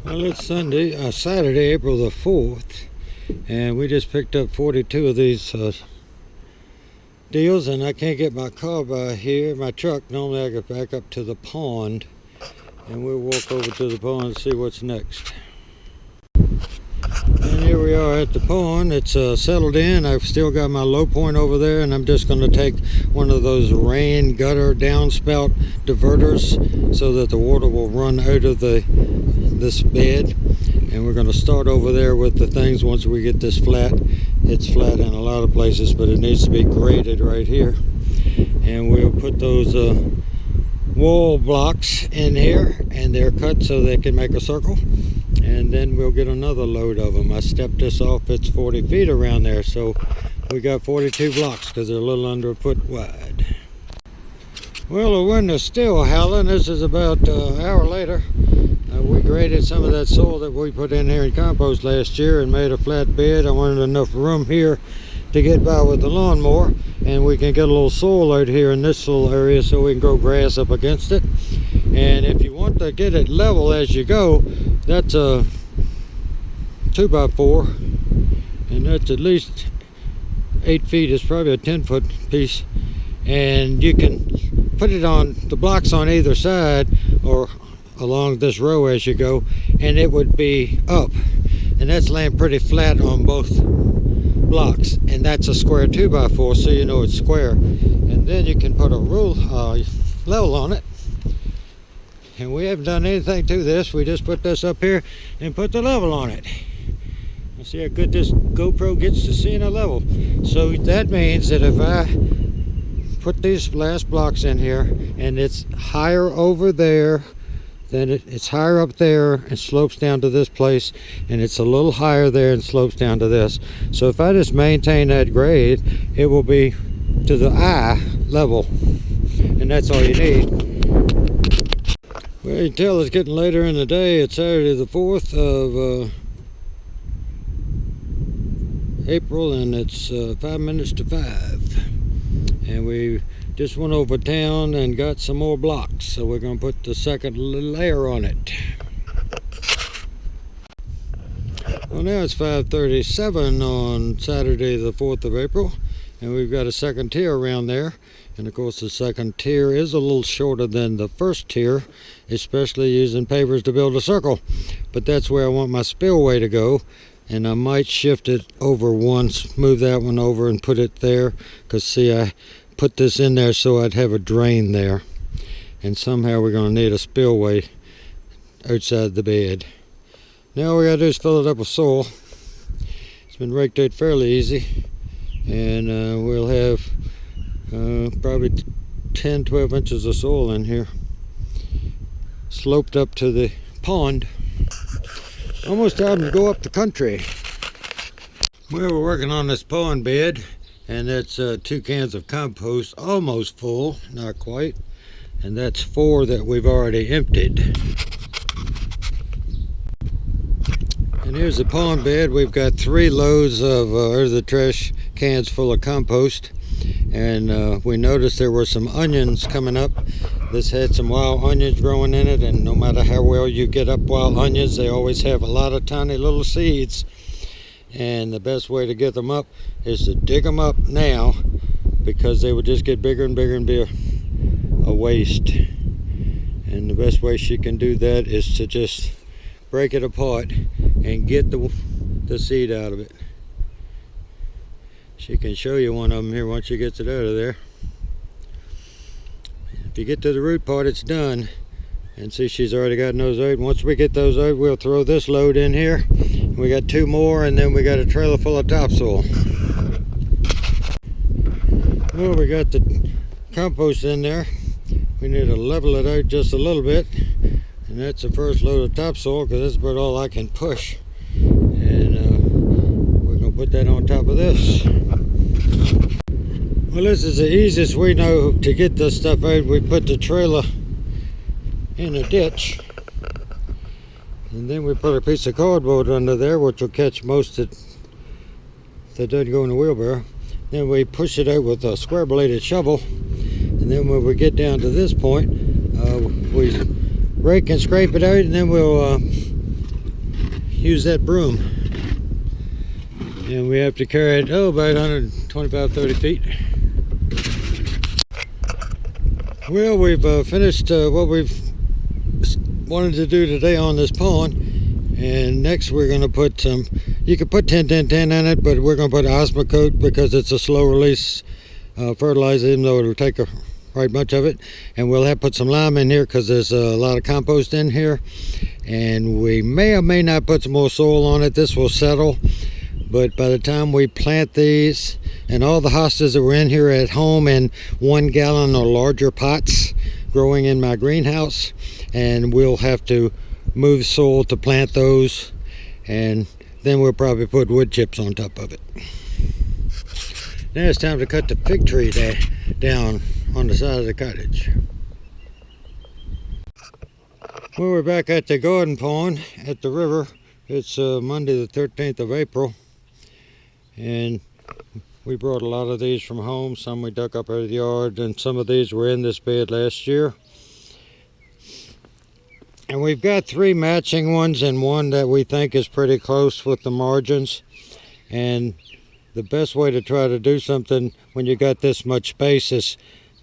Well, it's Saturday, April the 4th, and we just picked up 42 of these deals, and I can't get my car by here, my truck. Normally I get back up to the pond, and we'll walk over to the pond and see what's next. And here we are at the pond. It's settled in. I've still got my low point over there, and I'm just going to take one of those rain gutter downspout diverters so that the water will run out of this bed. And we're going to start over there with the things once we get this flat. It's flat in a lot of places, but it needs to be graded right here. And we'll put those wall blocks in here, and they're cut so they can make a circle. And then we'll get another load of them. I stepped this off, it's 40 feet around there, so we got 42 blocks because they're a little under a foot wide. Well, the wind is still howling. This is about an hour later. We graded some of that soil that we put in here in compost last year and made a flat bed. I wanted enough room here to get by with the lawnmower, and we can get a little soil out here in this little area so we can grow grass up against it. And if you want to get it level as you go, that's a 2x4, and that's at least 8 feet. It's probably a 10-foot piece, and you can put it on the blocks on either side or along this row as you go, and it would be up, and that's laying pretty flat on both blocks, and that's a square 2x4, so you know it's square. And then you can put a rule level on it. And we haven't done anything to this. We just put this up here and put the level on it. You see how good this GoPro gets to seeing a level. So that means that if I put these last blocks in here and it's higher over there, then it's higher up there and slopes down to this place, and it's a little higher there and slopes down to this. So if I just maintain that grade, it will be to the eye level, and that's all you need. Well, you can tell it's getting later in the day. It's Saturday the 4th of April, and it's 5 minutes to 5. And we just went over town and got some more blocks, so we're going to put the second layer on it. Well, now it's 5:37 on Saturday the 4th of April, and we've got a second tier around there. And of course the second tier is a little shorter than the first tier, especially using pavers to build a circle. But that's where I want my spillway to go, and I might shift it over once, move that one over and put it there, because see, I put this in there so I'd have a drain there, and somehow we're going to need a spillway outside the bed. Now all we got to do is fill it up with soil. It's been raked out fairly easy, and we'll have probably 10-12 inches of soil in here, sloped up to the pond. Almost time to go up the country. We're working on this pond bed, and that's 2 cans of compost, almost full, not quite, and that's 4 that we've already emptied. And here's the pond bed. We've got 3 loads of the trash cans full of compost, and we noticed there were some onions coming up. This had some wild onions growing in it, and no matter how well you get up wild onions, they always have a lot of tiny little seeds. And the best way to get them up is to dig them up now, because they would just get bigger and bigger and be a waste. And the best way she can do that is to just break it apart and get the seed out of it. She can show you one of them here once she gets it out of there. If you get to the root part, it's done. And see, she's already gotten those out. Once we get those out, we'll throw this load in here. We got 2 more, and then we got a trailer full of topsoil. Well, we got the compost in there. We need to level it out just a little bit. And that's the first load of topsoil, because that's about all I can push. And we're going to put that on top of this. Well, this is the easiest we know to get this stuff out. We put the trailer in a ditch, and then we put a piece of cardboard under there, which will catch most that doesn't go in the wheelbarrow. Then we push it out with a square bladed shovel, and then when we get down to this point, we rake and scrape it out, and then we'll use that broom. And we have to carry it, about 125, 30 feet. Well, we've finished what we've wanted to do today on this pond. And next we're going to put some, you could put 10-10-10 in it, but we're going to put Osmocote because it's a slow release fertilizer, even though it'll take right much of it. And we'll have to put some lime in here because there's a lot of compost in here. And we may or may not put some more soil on it. This will settle. But by the time we plant these, and all the hostas that were in here at home in 1 gallon or larger pots growing in my greenhouse, and we'll have to move soil to plant those, and then we'll probably put wood chips on top of it. Now it's time to cut the fig tree down on the side of the cottage. Well, we're back at the garden pond at the river. It's Monday the 13th of April, and we brought a lot of these from home. Some we dug up out of the yard, and some of these were in this bed last year. And we've got 3 matching ones and one that we think is pretty close with the margins. And the best way to try to do something when you got this much space is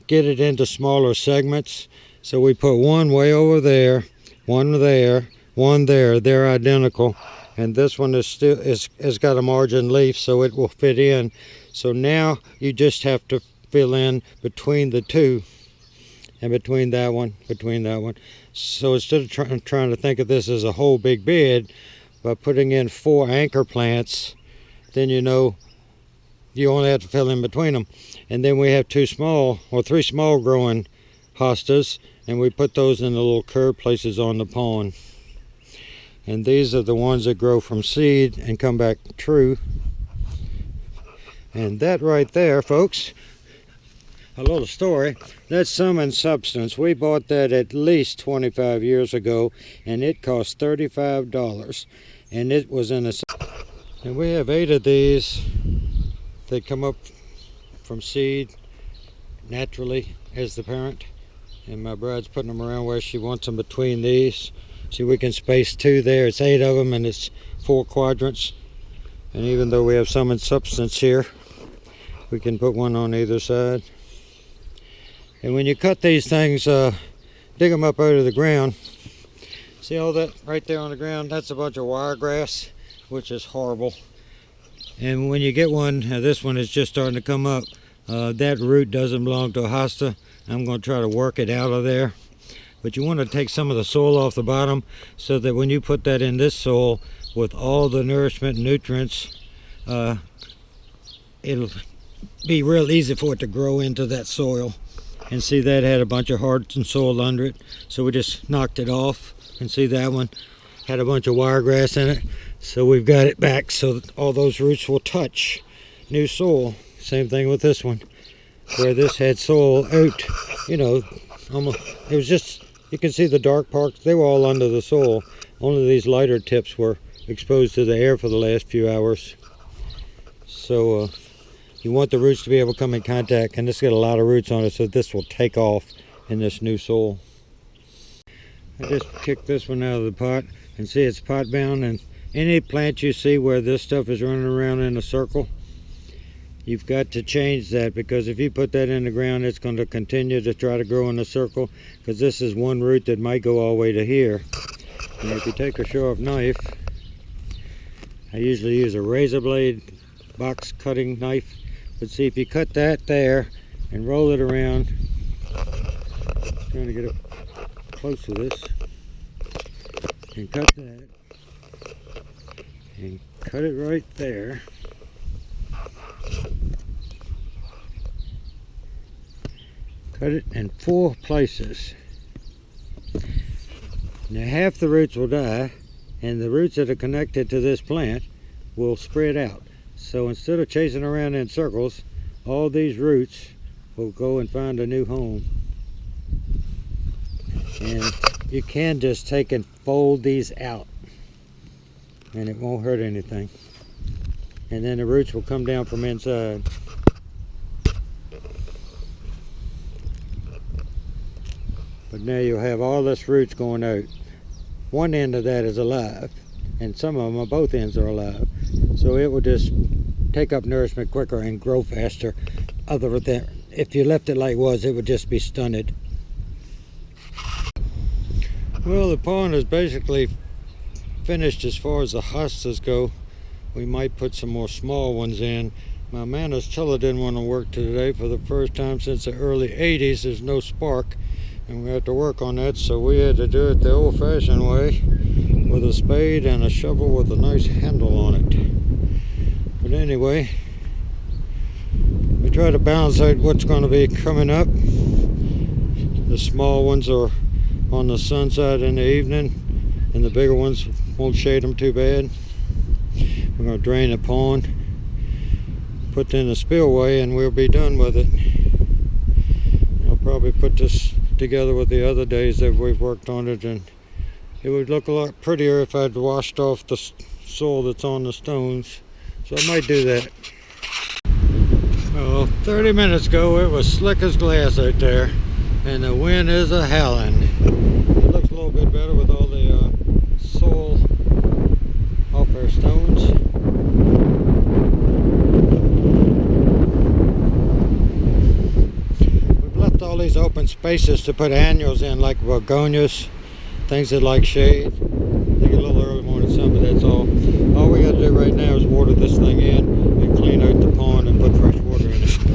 get it into smaller segments. So we put one way over there, one there, one there. They're identical. And this one is still has got a margin leaf, so it will fit in. So now you just have to fill in between the two. And between that one. So instead of trying to think of this as a whole big bed, by putting in 4 anchor plants, then you know you only have to fill in between them. And then we have 3 small growing hostas, and we put those in the little curved places on the pond. And these are the ones that grow from seed and come back true. And that right there, folks, a little story, that's Sum and Substance. We bought that at least 25 years ago, and it cost $35. And it was in a... And we have 8 of these. They come up from seed naturally as the parent. And my bride's putting them around where she wants them between these. See, we can space 2 there. It's 8 of them, and it's 4 quadrants. And even though we have Sum and Substance here, we can put one on either side. And when you cut these things, dig them up out of the ground. See all that right there on the ground? That's a bunch of wiregrass, which is horrible. And when you get one, this one is just starting to come up. That root doesn't belong to a hosta. I'm going to try to work it out of there. But you want to take some of the soil off the bottom so that when you put that in this soil with all the nourishment and nutrients, it'll be real easy for it to grow into that soil. And see, that had a bunch of hardened soil under it, so we just knocked it off. And see, that one had a bunch of wiregrass in it, so we've got it back so that all those roots will touch new soil. Same thing with this one, where this had soil out, you know, almost, it was just, you can see the dark parts, they were all under the soil. Only these lighter tips were exposed to the air for the last few hours. So you want the roots to be able to come in contact, and this got a lot of roots on it, so this will take off in this new soil. I just kicked this one out of the pot, and see it's pot bound, and any plant you see where this stuff is running around in a circle, you've got to change that, because if you put that in the ground, it's going to continue to try to grow in a circle, because this is one root that might go all the way to here. And if you take a sharp knife, I usually use a razor blade box cutting knife, but see, if you cut that there and roll it around, trying to get up close to this, and cut that, and cut it right there. Cut it in 4 places. Now half the roots will die, and the roots that are connected to this plant will spread out. So instead of chasing around in circles, all these roots will go and find a new home. And you can just take and fold these out, and it won't hurt anything. And then the roots will come down from inside. But now you'll have all this roots going out. One end of that is alive, and some of them on both ends are alive. So it will just take up nourishment quicker and grow faster. Other than if you left it like it was, it would just be stunted. Well, the pond is basically finished as far as the hostas go. We might put some more small ones in. My Manistilla didn't want to work today for the first time since the early 80s. There's no spark, and we had to work on that, so we had to do it the old-fashioned way with a spade and a shovel with a nice handle on it. But anyway, we try to balance out what's going to be coming up. The small ones are on the sun side in the evening, and the bigger ones won't shade them too bad. We're going to drain the pond, put in the spillway, and we'll be done with it. I'll probably put this together with the other days that we've worked on it, and it would look a lot prettier if I'd washed off the soil that's on the stones. So I might do that. Well, 30 minutes ago it was slick as glass out there, and the wind is a howling. It looks a little bit better with all the soil off our stones. We've left all these open spaces to put annuals in, like begonias, things that like shade. They get a little early morning sun, but that's all. All we got to do right now is water this thing in and clean out the pond and put fresh water in it.